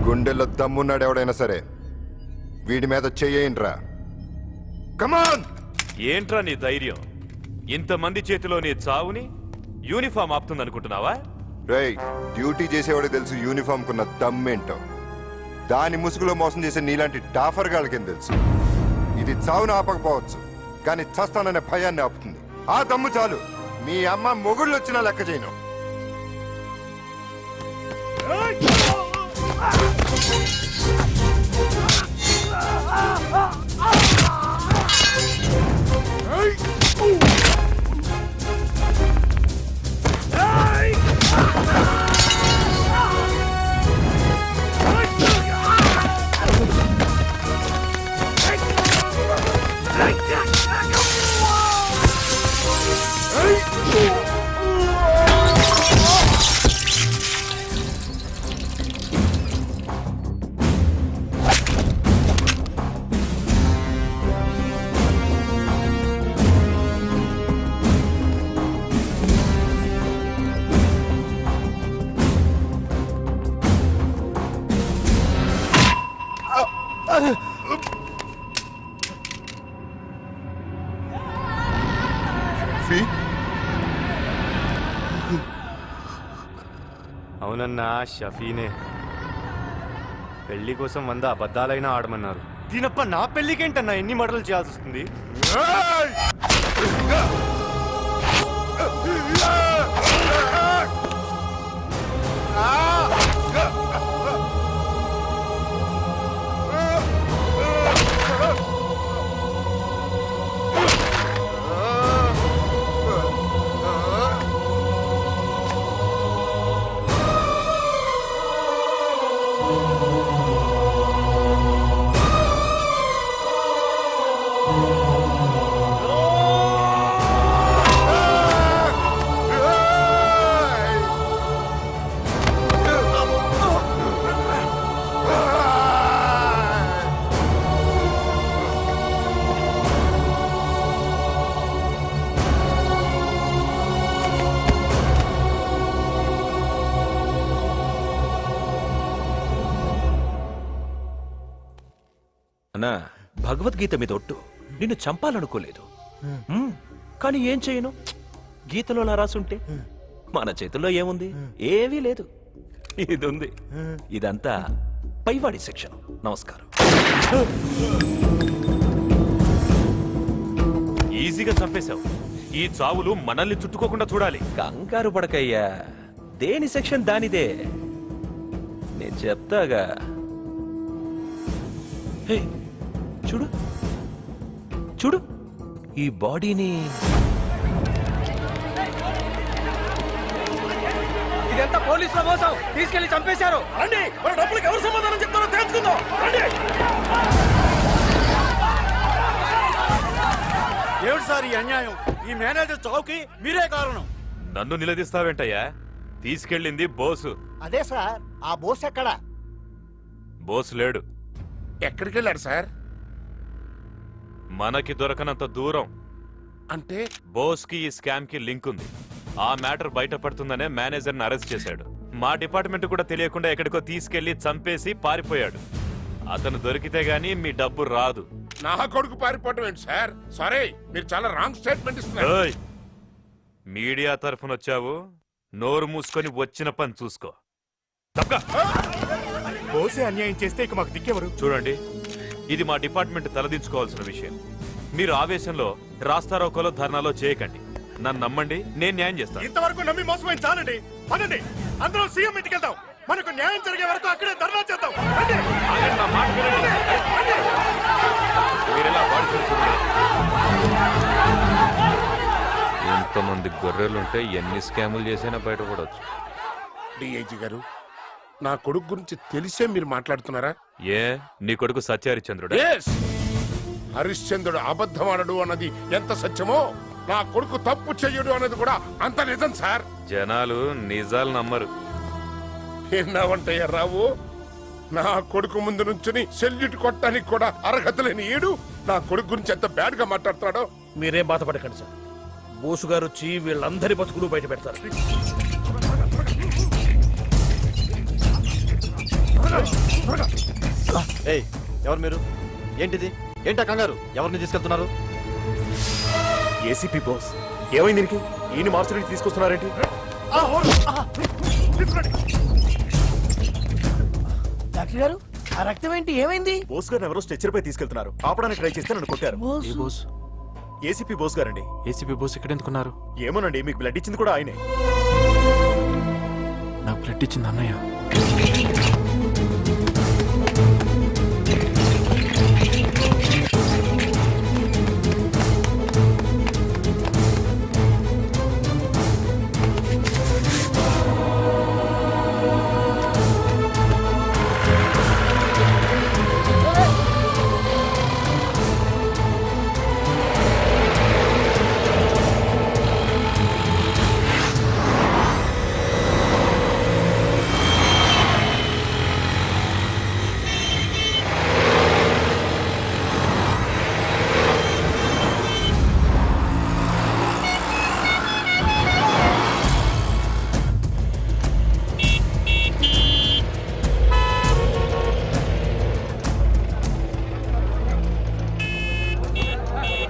గుండెల్లో దమ్మున్నాడు ఎవడైనా సరే వీడి మీద చెయ్యండిరా. కమాన్! ఏంట్రా నీ ధైర్యం? ఇంతమంది చేతిలో నీ చావుని యూనిఫామ్ ఆపుతుందనుకుంటున్నావా? రేయ్, డ్యూటీ చేసేవాడికి తెలుసు యూనిఫామ్ కున్న దమ్మేంటో. దాని ముసుగులో మోసం చేసే నీలాంటి డాఫర్ గాళ్ళకేం తెలుసు. ఇది చావును ఆపకపోవచ్చు, కానీ చస్తాననే భయాన్ని ఆపుతుంది. ఆ దమ్ము చాలు. మీ అమ్మ మొగుళ్ళు వచ్చినా లెక్క చేయను. అవునన్నా, షఫీనే. పెళ్లి కోసం 100 అబద్ధాలైనా ఆడమన్నారు. దీనప్ప నా పెళ్లికేంటన్నా ఎన్ని మడలు చేయాల్సి వస్తుంది? అన్నా, భగవద్గీత మీద ఒట్టు. నిన్ను చంపాలనుకోలేదు, కానీ ఏం చేయను? గీతలో అలా రాసుంటే మన చేతుల్లో ఏముంది? ఏమీ లేదు. ఇది ఉంది. ఇదంతా పైవాడి సెక్షన్. నమస్కారం. ఈజీగా చంపేశావు. ఈ చావులు మనల్ని చుట్టుకోకుండా చూడాలి. కంగారు పడకయ్యా, దేని సెక్షన్ దానిదే. నేను చెప్తాగా. హే, చూడు చూడు, ఈ బాడీని ఇదంతా పోలీసుల మోసం. తీసుకెళ్లి చంపేశారు. రండి, మన డబ్బులకు ఎవరు సమాధానం చెప్తారో తెలుసుకుందాం. రండి. ఏమిటి సార్ ఈ అన్యాయం? ఈ మేనేజర్ చౌకి మీరే కారణం. నన్ను నిలదీస్తావేంటయ్యా? తీసుకెళ్ళింది బోసు. అదే సార్, ఆ బోస్ ఎక్కడా? బోసు లేడు. ఎక్కడికి వెళ్ళాడు సార్? మనకి దొరకనంత దూరం. అంటే బోస్ కి ఈ స్కామ్ కి లింక్ ఉంది. ఆ మ్యాటర్ బయటపడుతుందనే మేనేజర్ ని అరెస్ట్ చేశాడు. మా డిపార్ట్మెంట్ కూడా తెలియకుండా ఎక్కడికో తీసుకెళ్లి చంపేసి పారిపోయాడు. అతను దొరికితే గానీ మీ డబ్బు రాదు. నా కొడుకు పారిపోవటం ఏంటి సార్? సారీ, మీరు చాలా రాంగ్ స్టేట్మెంట్ ఇస్తున్నారు. ఏయ్! మీడియా తరఫున వచ్చావు, నోరు మూసుకొని వచ్చిన పని చూసుకో. బోసే అన్యాయం చేస్తే ఇక మాకు దిక్కెవరు? చూడండి, ఇది మా డిపార్ట్మెంట్ తలదించుకోవాల్సిన విషయం. మీరు ఆవేశంలో రాస్తారోకోలో ధర్నాలో చేయకండి. నన్ను నమ్మండి, నేను న్యాయం చేస్తాను. ఇంతవరకు నమ్మి మోసమైంది చాలండి. పదండి, అందరం సీఎం ఇంటికి వెళ్దాం. మనకు న్యాయం జరిగే వరకు అక్కడే ధర్నా చేద్దాం. ఆగండి, నా మాట వినండి. మీరెలా వాడి చూడండి. ఎంతమంది గొర్రెలుంటే ఎన్ని స్కాములు చేసినా బయటపడవచ్చు. డిఐజీ గారు, నా కొడుకు గురించి తెలిసే మీరు మాట్లాడుతున్నారా? ఏ, నీ కొడుకు సత్యహరిశ్చంద్రుడు? హరిశ్చంద్రుడు అబద్ధమాడడు అన్నది ఎంత సత్యమో, నా కొడుకు తప్పు చెయ్యడు అన్నది కూడా అంత నిజం సార్. జనాలు నిజాలు నమ్మరు. ఎన్నావంటయ్యా రావు, నా కొడుకు ముందు నుంచుని సెల్యూట్ కొట్టడానికి కూడా అర్హత లేని ఈడు నా కొడుకు గురించి ఎంత బ్యాడ్ గా మాట్లాడుతున్నాడో. మీరేం బాధపడకండి సార్, బోసు గారు వచ్చి వీళ్ళందరి బతుకులు బయట పెడతారు. ఏయ్ ఎవరు మీరు? ఏంటిది? ఏంటా కంగారు? ఎవరిని తీసుకెళ్తున్నారు? ఏసీపీ బాస్ ఏమైంది దీనికి? ఈయన మార్చడానికి తీసుకొస్తున్నారేంటి? డాక్టర్ గారు ఆ రక్తం ఏంటి? ఏమైంది? బోస్ గారిని ఎవరో స్ట్రెచర్ పై తీసుకెళ్తున్నారు. ఆపడానికి ట్రై చేస్తే నన్ను కొట్టారు. బోస్ ఏసీపీ బోస్ గారండి. ఏసీపీ బోస్ ఇక్కడ ఎందుకున్నారు? ఏమోనండి, మీకు బ్లడ్ ఇచ్చింది కూడా ఆయనే. నాకు బ్లడ్ ఇచ్చింది అన్నయ్య.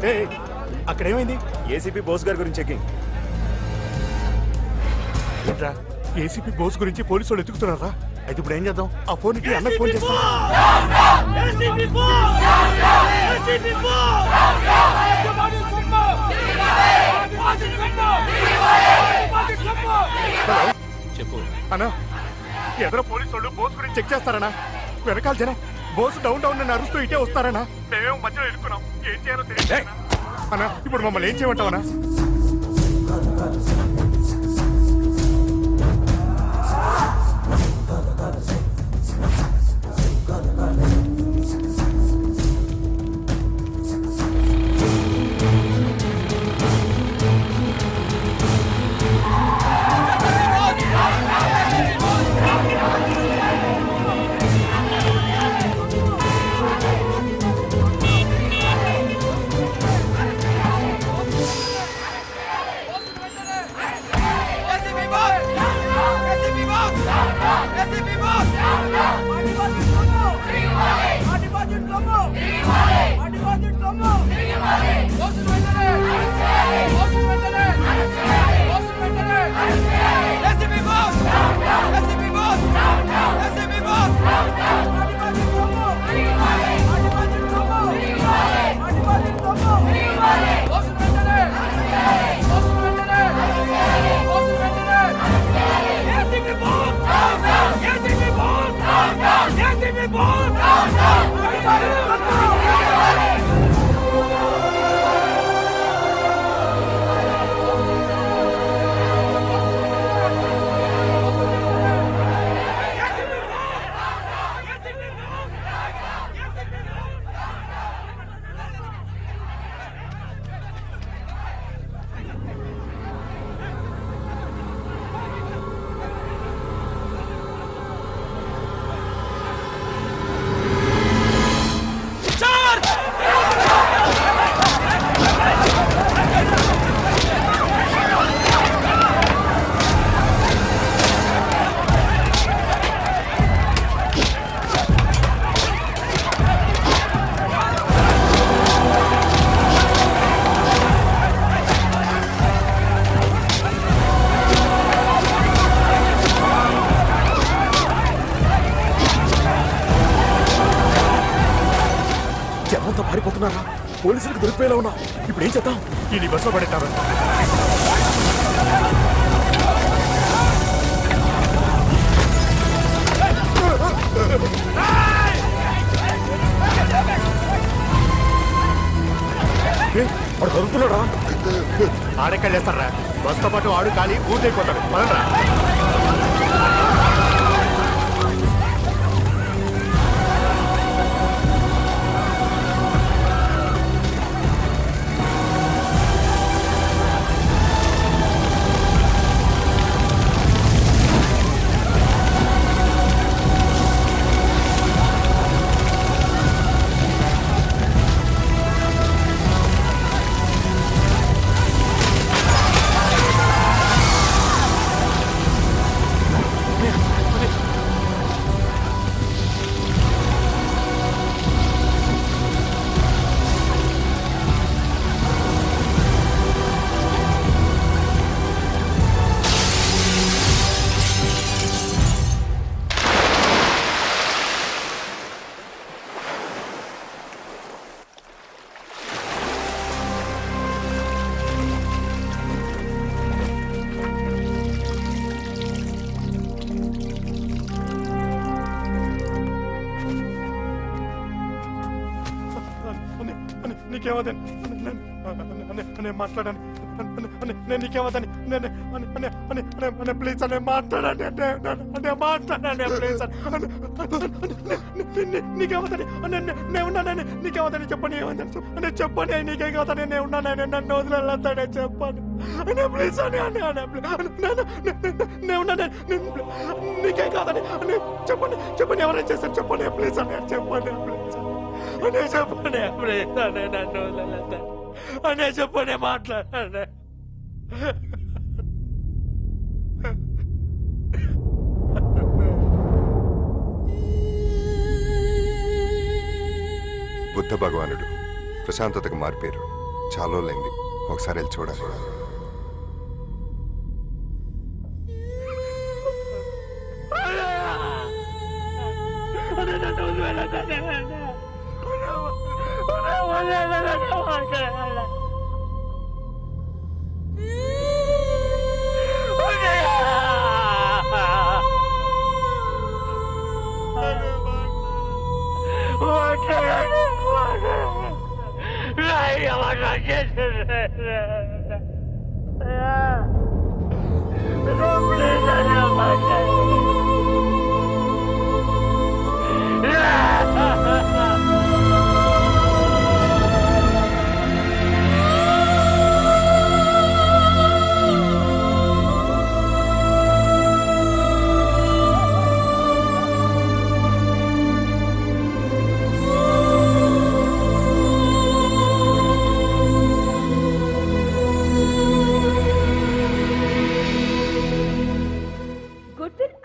ఏయ్, అక్కడ ఏమైంది? ఏసీపీ బోస్ గారి గురించి చెకింగ్. ఏంట్రా, ఏసీపీ బోస్ గురించి పోలీసు వాళ్ళు ఎత్తుకుతున్నారా? అయితే ఇప్పుడు ఏం చేద్దాం? ఆ ఫోన్ కి అన్నకు ఫోన్ చేస్తాం. చెప్పు. అన్నా, ఎదరో పోలీసు వాళ్ళు బోస్ గురించి చెక్ చేస్తారనా? వెనకాల జనం బోస్ డౌన్ డౌన్ అని అరుస్తూ ఇటే వస్తారనా? మేమేమో మధ్యలో ఇరుక్కున్నాం. ఏం చేయాలో తెలియదు అన్నా. ఇప్పుడు మమ్మల్ని ఏం చేయమంటావనా? జనంతా పారిపోతున్నారా? పోలీసులకు దొరికిపోయేలా ఉన్నా. ఇప్పుడు ఏం చేద్దాం? ఈ బస్సులో పడేస్తారు. వాడు దొరుకుతున్నాడా? ఆడెక్కడ చేస్తారా? బస్తో పాటు ఆడు ఖాళీ ఊరికైపోతాడు. పదండ్రా. నీకేమదని నేను మాట్లాడాను నేను నీకేమదని ప్లీజ్ అనే మాట్లాడండి అంటే మాట్లాడండి ప్లీజ్ నీకేమదని నేను ఉన్నానని నీకేమదని చెప్పండి ఏమని అంటే చెప్పండి నీకే కాదని నేను ఉన్నానని నన్ను వదిలేస్తాడే చెప్పండి అనే ప్లీజ్ అని నేను ఉన్నాను నీకే కాదని చెప్పండి చెప్పండి ఎవరైనా చేశారు చెప్పండి ప్లీజ్ అని చెప్పండి ప్లీజ్ అనే చెప్పండి ప్లీజ్ అనే నన్ను వదిలేస్తాడు అనే చెప్పండి మాట్లాడండి బుద్ధ భగవానుడు ప్రశాంతతకు మారిపోయారు. చాలా రోజులైంది, ఒకసారి వెళ్ళి చూడాలి.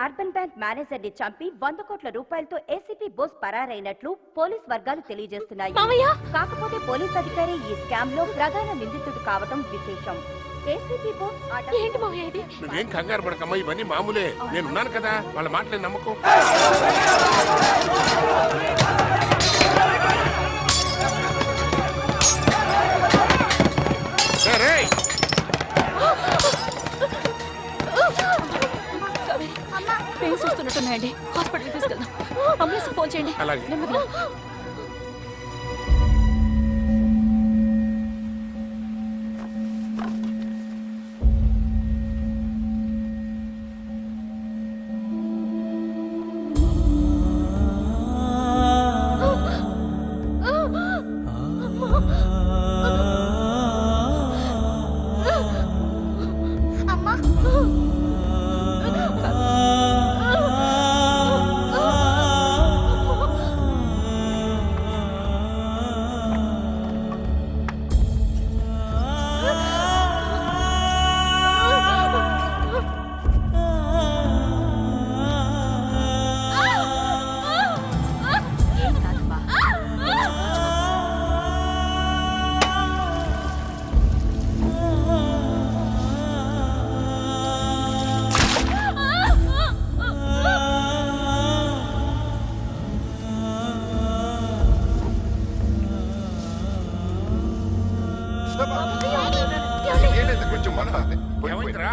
అర్బన్ బ్యాంక్ మేనేజర్ ని చంపి 100 కోట్ల రూపాయలతో ఏసీపీ బోస్ పరారైనట్లు పోలీస్ వర్గాలు తెలియజేస్తున్నాయి. కాకపోతే పోలీస్ అధికారి ఈ స్కామ్ లో ప్రధాన నిందితుడు కావడం విశేషం. ఏసీపీ బోస్ ఏంటి మావయ్య ఇది? నువ్వేం కంగారు పడకమ్మా, ఇవన్నీ మామూలే. నేనున్నాను కదా, వాళ్ళ మాటలే నమ్మకం. పెయిన్స్ వస్తున్నట్టున్నాయండి, హాస్పిటల్కి తీసుకెళ్దాం. అంబులెన్స్ ఫోన్ చేయండి. అలాగే. నెమ్మదిగా. కొంచెం మన ఏమైందిరా?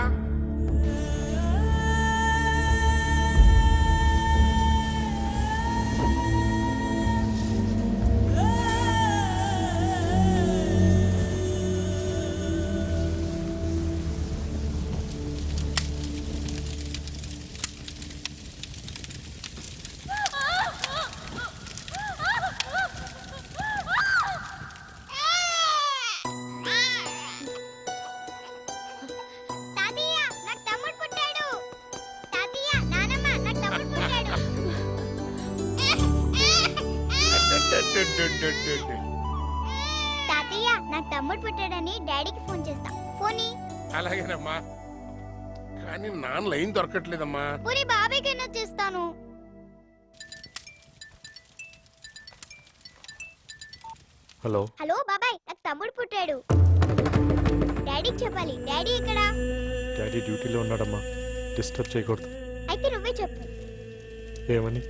తాతయ్య నాకు తమ్ముడు పుట్టాడని డాడీకి ఫోన్ చేస్తా. ఫోన్ అలాగేనమ్మా, కానీ నాన్న లైన్ దొరకట్లేదమ్మా. పూరి బాబాయ్కైనా చేస్తాను. హలో హలో బాబాయ్, నాకు తమ్ముడు పుట్టాడు. డాడీకి చెప్పాలి. డాడీ ఎక్కడ? డాడీ డ్యూటీలో ఉన్నాడమ్మా, డిస్టర్బ్ చేయకూడదు. అయితే నువ్వే చెప్పు. ఏమని?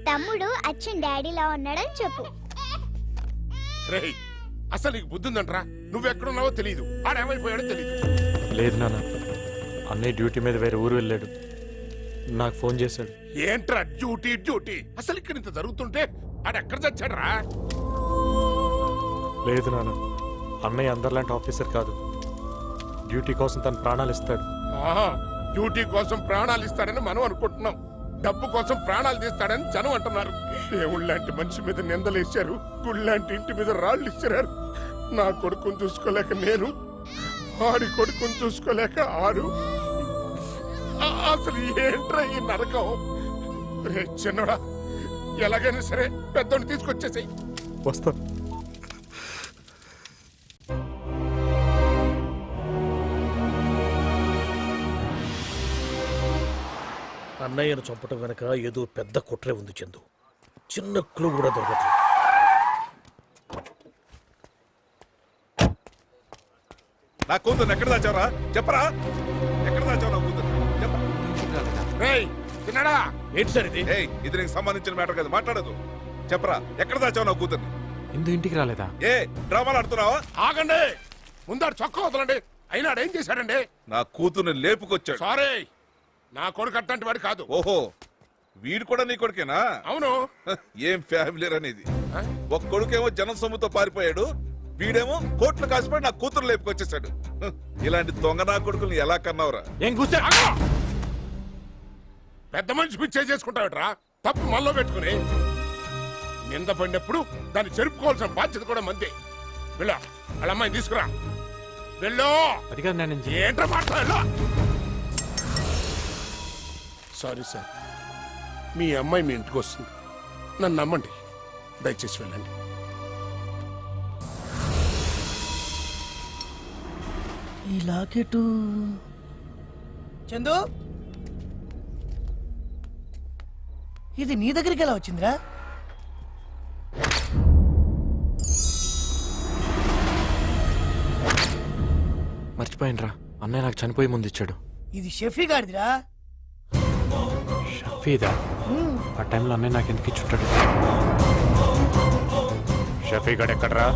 తమ్ముడు అచ్చన్ డాడీలా ఉన్నాడని చెప్పు. రేయ్, అసలు నీకు బుద్ధుందంట్రా? నువ్వెక్కడున్నావో తెలియదు, ఆడేమైపోయాడో తెలియదు. లేదు నాన్న, అన్నయ్య డ్యూటీ మీద వేరే ఊరు వెళ్ళాడు, నాకు ఫోన్ చేశాడు. ఏంట్రా డ్యూటీ డ్యూటీ? అసలు ఇక్కడ ఇంత జరుగుతుంటే ఆడెక్కడ చచ్చాడ్రా? లేదు నాన్న, అన్నయ్య అందరిలాంటి ఆఫీసర్ కాదు. డ్యూటీ కోసం తన ప్రాణాలు ఇస్తాడు. ఆహా, డ్యూటీ కోసం ప్రాణాలు ఇస్తాడని మనం అనుకుంటున్నాం. డబ్బు కోసం ప్రాణాలు తీస్తాడని జనం అంటున్నారు. దేవుళ్ళంటి మనిషి మీద నిందలేశారు, గుళ్ళంటి ఇంటి మీద రాళ్ళు ఇచ్చారు. నా కొడుకుని చూసుకోలేక నేను, ఆడి కొడుకుని చూసుకోలేక ఆడు. అసలు ఏంట్రా ఈ నరకం? రే చిన్నడా, ఎలాగైనా సరే పెద్దోడిని తీసుకొచ్చేసాయి. వస్తా. అన్నయ్యను చంపటం వెనక ఏదో పెద్ద కుట్రే ఉంది చందు. చిన్న క్లూ కూడా దొరకట్లేదు. నా కూతురు ఎక్కడ దాచావరా? చెప్పరా, ఎక్కడ దాచావు నా కూతురు? రేయ్ చిన్నడా, ఏంటి సార్ ఇది? ఇది నీకు సంబంధించిన మ్యాటర్ కదా, మాట్లాడదు. చెప్పరా, ఎక్కడ దాచావు నా కూతుర్ని? ఇందు ఇంటికి రాలేదా? ఏ డ్రామాలు ఆడుతున్నావా? ఆగండి, ముందాడు చొక్కా వదలండి. అయినా ఆడేం చేశాడండి? నా కూతుర్ని లేపుకొచ్చాడు. సారీ, నా కొడుకు అట్లాంటి వాడు కాదు. ఓహో, వీడు కూడా నీ కొడుకేనా? అవును. ఏం ఫ్యామిలీ అనేది. ఒక కొడుకేమో జనం సొమ్ముతో పారిపోయాడు, వీడేమో కోట్లు కాసిపోయి నా కూతురు లేపుకొచ్చేసాడు. ఇలాంటి దొంగ నా కొడుకుని ఎలా కన్నావురా? ఏం కూర్చో. పెద్ద మనిషి పిచ్చే చేసుకుంటావుట్రా, తప్పు మనలో పెట్టుకుని. నింద పడినప్పుడు దాన్ని చెరుపుకోవాల్సిన బాధ్యత కూడా మంది. వెళ్ళా, వాళ్ళ అమ్మాయిని తీసుకురా. వెళ్ళు. అది కాదు నేను ఏంట్రా మాట్లాడలో? సారీ సార్, మీ అమ్మాయి మీ ఇంటికి వస్తుంది. నన్ను నమ్మండి, దయచేసి వెళ్ళండి. ఈ లాకెట్ చందు, ఇది నీ దగ్గరికి ఎలా వచ్చిందిరా? మర్చిపోయినరా, అన్నయ్య నాకు చనిపోయి ముందు ఇచ్చాడు. ఇది షెఫీ గాడిదిరా. షఫీదా? ఆ టైంలో అన్నయ్య నాకు ఎందుకు ఇచ్చుంటాడు? షఫీ గడ్ ఎక్కడరా?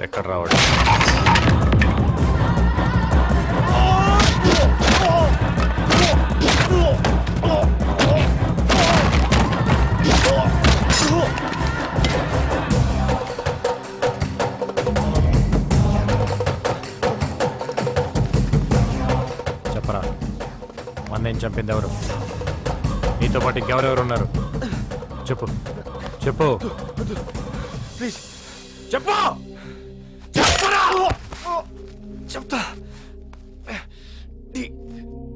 ఎక్కడ రావడం? చెప్పరా, అన్నయ్యని చంపింది ఎవరు? నీతో పాటు ఇంకెవరెవరు ఉన్నారు? చెప్పు చెప్పు ప్లీజ్ చెప్పు. చెప్తా.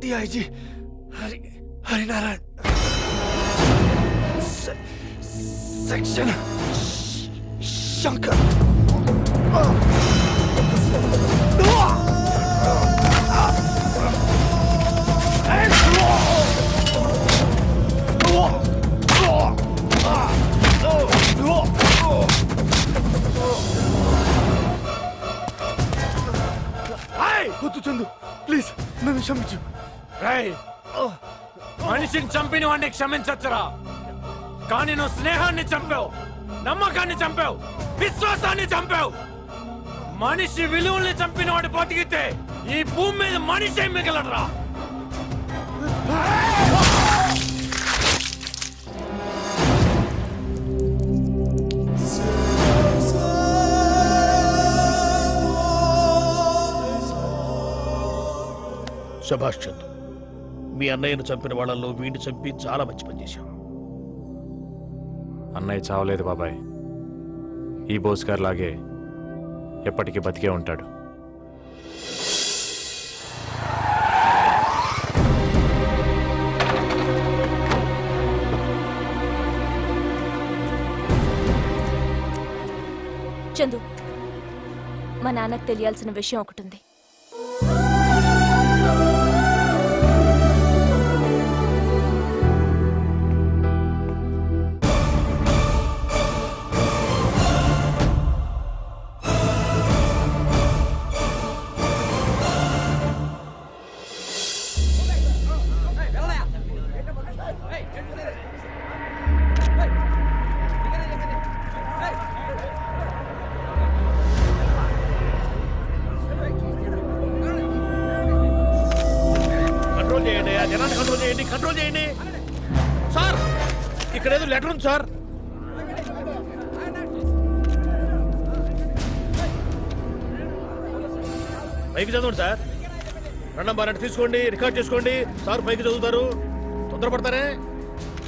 DIG Harinarayan, section Shankar. వద్దు చందు, ప్లీజ్ నన్ను క్షమించు. మనిషిని చంపిన వాడిని క్షమించచ్చురా, కానీ నువ్వు స్నేహాన్ని చంపావు, నమ్మకాన్ని చంపావు, విశ్వాసాన్ని చంపావు. మనిషి విలువల్ని చంపిన వాడు బతికితే ఈ భూమి మీద మనిషి మిగలరా. శభాష్ చందు, మీ అన్నయ్యను చంపిన వాళ్ళల్లో వీడిని చంపి చాలా మంచి పని చేశావు. అన్నయ్య చావలేదు బాబాయ్, ఈ బోస్ గారు లాగే ఎప్పటికీ బతికే ఉంటాడు. చందు, మా నాన్నకు తెలియాల్సిన విషయం ఒకటి ఉంది. కంట్రోల్ చేయండి, ఆ జనాన్ని కంట్రోల్ చేయండి, కంట్రోల్ చేయండి. సార్ ఇక్కడ ఏదో లెటర్ ఉంది సార్. పైకి చదవండి సార్. రెండం బారెంట్ తీసుకోండి, రికార్డ్ చేసుకోండి. సార్ పైకి చదువుతారు, తొందరపడతారే.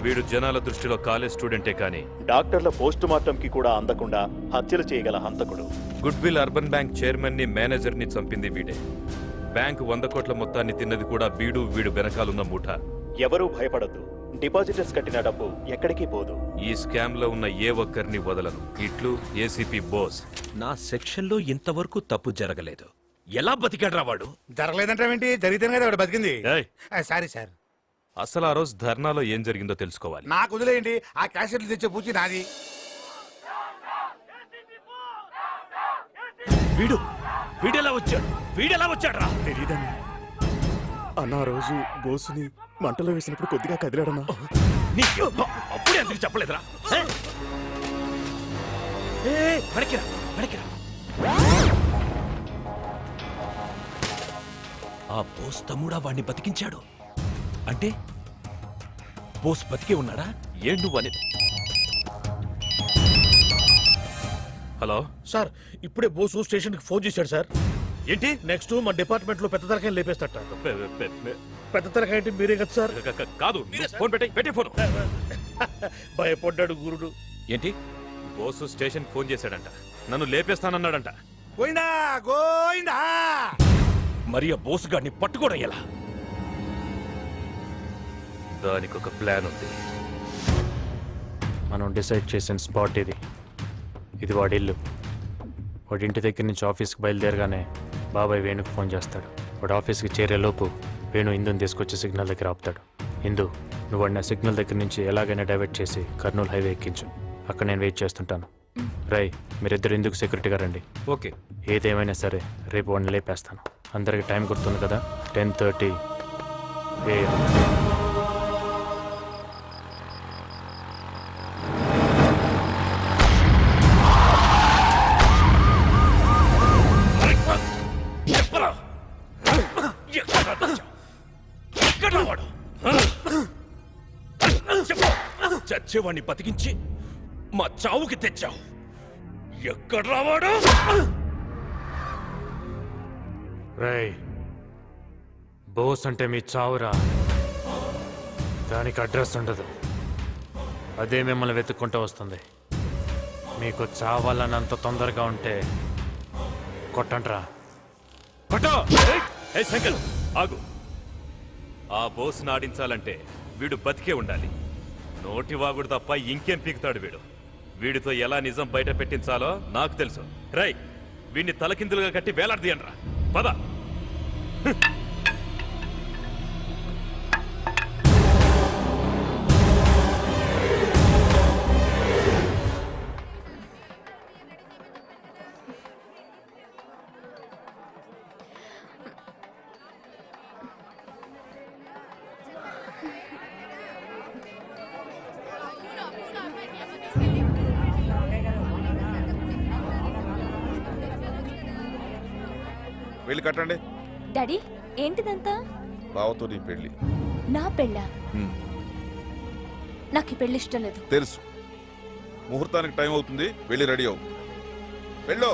వీడు జనాల దృష్టిలో కాలేజ్ స్టూడెంటే కానీ డాక్టర్ల పోస్ట్ మార్టం కి కూడా అందకుండా హత్యలు చేయగల హంతకుడు. Good will urban bank chairman ని మేనేజర్ ని చంపింది వీడే. బ్యాంక్ 100 కోట్ల మొత్తాన్ని తిన్నది కూడా వీడు వెనకాలన్న ముఠ. ఎవరూ భయపడద్దు, డిపాజిటర్స్ కట్టిన డబ్బు ఎక్కడికి పోదు. ఈ స్కామ్ లో ఉన్న ఏ ఒక్కరిని వదలను. ఇట్లు ఏసీపీ బోస్. నా సెక్షన్లో ఇంతవరకు తప్పు జరగలేదు. ఎలా బతికాడ్రా వాడు? జరగలేదంటావేంటి? జరిగితేనే కదా వాడు బతికింది. ఏయ్, సారీ సార్, అసలు ఆ రోజు ధర్నాలో ఏం జరిగిందో తెలుసుకోవాలి. నాకు వదిలేయండి. ఆ క్యాసెట్లు తెచ్చే పూచి నాది. వీడెలా వచ్చాడు రా? తెలీదన్నా. అన్న రోజు బోసుని మంటలో వేసినప్పుడు కొద్దిగా కదిలాడన్నా. అప్పుడే ఎందుకు చెప్పలేదురా? వెనక్కిరా. ఆ బోస్ తమ్ముడా వాడిని బతికించాడు అంటే బోస్ బతికే ఉన్నాడా? ఏం నువ్వు అనేది? హలో సార్ ఇప్పుడే బోసు స్టేషన్ కి ఫోన్ చేశాడు సార్. ఏంటి? నెక్స్ట్ మా డిపార్ట్మెంట్ లో పెద్ద తరకాయలు లేపేస్తట. పె- పె- పె- పెద్ద తరకాయ అంటే మీరే కదా సార్. కాదు, ఫోన్ పెట్టి ఫోన్. భయపడ్డాడు గురుడు. ఏంటి? బోసు స్టేషన్ ఫోన్ చేశాడంట, నన్ను లేపేస్తానన్నాడంట. పోయిందా గోయిందా? మరి ఆ బోస్ గాడిని పట్టుకోవడం ఎలా? దానికి ఒక ప్లాన్ ఉంది. మనం డిసైడ్ చేసిన స్పాట్ ఇది వాడి ఇల్లు. వాడి ఇంటి దగ్గర నుంచి ఆఫీస్కి బయలుదేరగానే బాబాయ్ వేణుకు ఫోన్ చేస్తాడు. వాడు ఆఫీస్కి చేరేలోపు వేణు ఇందుని తీసుకొచ్చి సిగ్నల్ దగ్గర ఆపుతాడు. ఇందు, నువ్వు వాడిని సిగ్నల్ దగ్గర నుంచి ఎలాగైనా డైవర్ట్ చేసి కర్నూలు హైవే ఎక్కించు. అక్కడ నేను వెయిట్ చేస్తుంటాను. రై, మీరిద్దరు ఇందుకు సెక్యూరిటీగా రండి. ఓకే. ఏదేమైనా సరే రేపు వాడిని లేపేస్తాను. అందరికి టైం గుర్తుంది కదా? 10:30 AM. చచ్చేవాడిని బతికించి మా చావుకి తెచ్చావు. ఎక్కడ రావాడు? రై, బోస్ అంటే మీ చావురా. దానికి అడ్రస్ ఉండదు, అదే మిమ్మల్ని వెతుక్కుంటూ వస్తుంది. మీకు చావాలని తొందరగా ఉంటే కొట్టండ్రా. పట్టో! ఏయ్ శంకర్, ఆగు. ఆ బోస్ నాడించాలంటే వీడు బతికే ఉండాలి. నోటి వాగుడు తప్ప ఇంకేం పీకుతాడు వీడు. వీడితో ఎలా నిజం బయట పెట్టించాలో నాకు తెలుసు. రై, వీడిని తలకిందులుగా కట్టి వేలాడదీయండ్రా. పద. వెళ్ళి కట్టండి. డాడీ, ఏంటిదంతా? బావతో నీ పెళ్లి. నా పెళ్ళా? నాకు ఈ పెళ్లి ఇష్టం లేదు. తెలుసు, ముహూర్తానికి టైం అవుతుంది. వెళ్ళి రెడీ అవు. వెళ్ళు.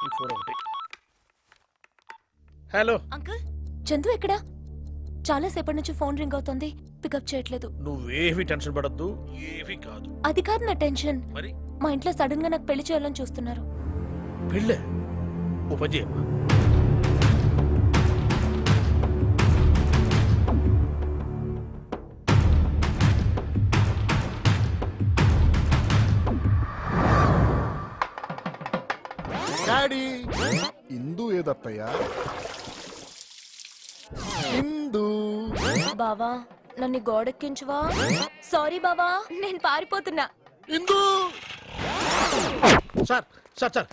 ఈ ఫోన్ ఒకటి. హలో అంకుల్ చందు ఎక్కడా? చాలా సేపటి నుంచి ఫోన్ రింగ్ అవుతుంది, పికప్ చేయట్లేదు. నువ్వేవి టెన్షన్ పడద్దు, ఏవి కాదు. అది కాదు నా టెన్షన్. మరి మా ఇంట్లో సడన్ గా నాకు పెళ్లి చేయాలని చూస్తున్నారు. పెళ్ళే? ఓ పని చేయమ్మా. డాడీ ఇందు ఏదత్తయ్యా? ఇందు బావా నన్ను గోడెక్కించువా? సారీ బావా, నేను పారిపోతున్నా. ఇందు సార్ సార్ సార్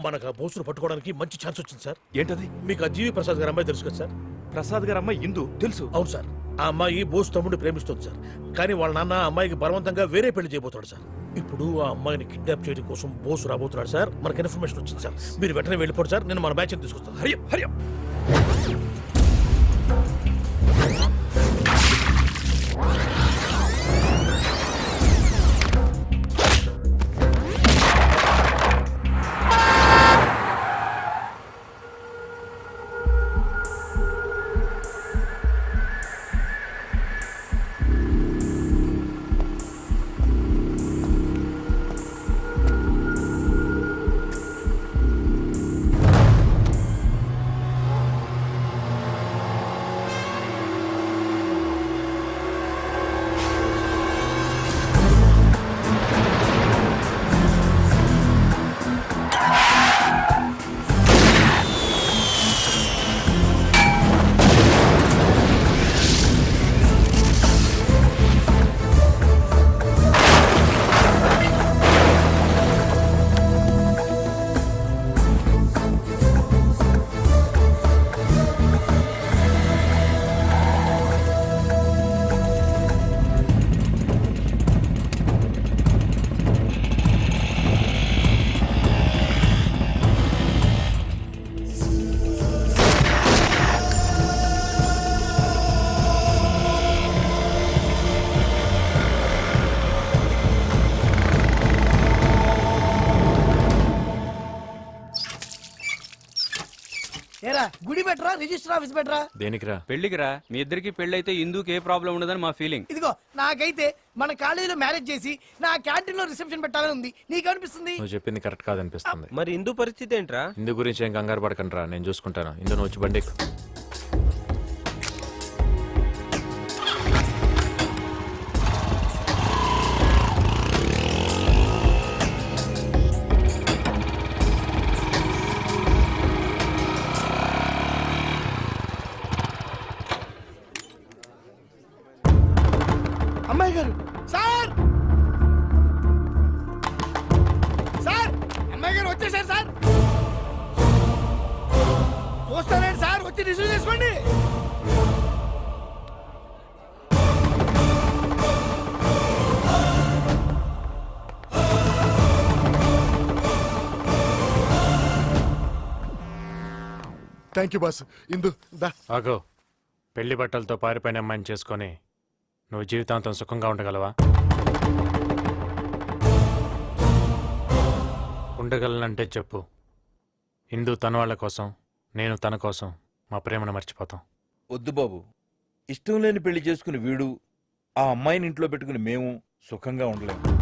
మనకు ఆ బోసును పట్టుకోవడానికి మంచి ఛాన్స్ వచ్చింది సార్. ఏంటది? మీకు ఆ జీవి ప్రసాద్ గారి అమ్మాయి తెలుసు కదా సార్? ప్రసాద్ గారు అమ్మాయి ఇందు తెలుసు. అవును సార్. ఆ అమ్మాయి బోస్ తమ్ముడు ప్రేమిస్తుంది సార్. కానీ వాళ్ళ నాన్న ఆ అమ్మాయికి బలవంతంగా వేరే పెళ్లి చేయబోతున్నాడు సార్. ఇప్పుడు ఆ అమ్మాయిని కిడ్నాప్ చేయడం కోసం బోస్ రాబోతున్నాడు సార్. మనకు ఇన్ఫర్మేషన్ వచ్చింది సార్. మీరు వెంటనే వెళ్ళిపోండి సార్, నేను మన బ్యాచ్ తీసుకొస్తాను. హరియా హరియా. గుడి బెటరా రిజిస్టర్ ఆఫీస్ బెటరా? దేనికిరా? పెళ్లికిరా. మీ ఇద్దరికి పెళ్ళైతే ఇందుకు ఏ ప్రాబ్లం ఉండదని మా ఫీలింగ్. ఇదిగో నాకైతే మన కాలేజీలో మ్యారేజ్ చేసి నా క్యాంటీన్ లో రిసెప్షన్ పెట్టాలని ఉంది. నీకనిపిస్తుంది? నువ్వు చెప్పింది కరెక్ట్ కాదనిపిస్తుంది. మరి ఇందు పరిస్థితి ఏంట్రా? ఇందు గురించి ఏం కంగారు పడకండిరా, నేను చూసుకుంటాను. ఇందు నువ్వు వచ్చి బండి ఎక్కు. అమ్మాయి గారు సార్, సార్ అమ్మాయి గారు వచ్చేసారు సార్. చూస్తానండి సార్, వచ్చి రిసీవ్ చేసుకోండి. Thank you boss. ఇందు దా. ఆగో, పెళ్లి బట్టలతో పారిపోయిన అమ్మాయిని చేసుకొని నువ్వు జీవితాంతం సుఖంగా ఉండగలవా? ఉండగలనంటే చెప్పు. ఇందు తన వాళ్ళ కోసం, నేను తన కోసం మా ప్రేమను మర్చిపోతాం. వద్దు బాబు, ఇష్టం లేని పెళ్లి చేసుకుని వీడు, ఆ అమ్మాయిని ఇంట్లో పెట్టుకుని మేము సుఖంగా ఉండలేము.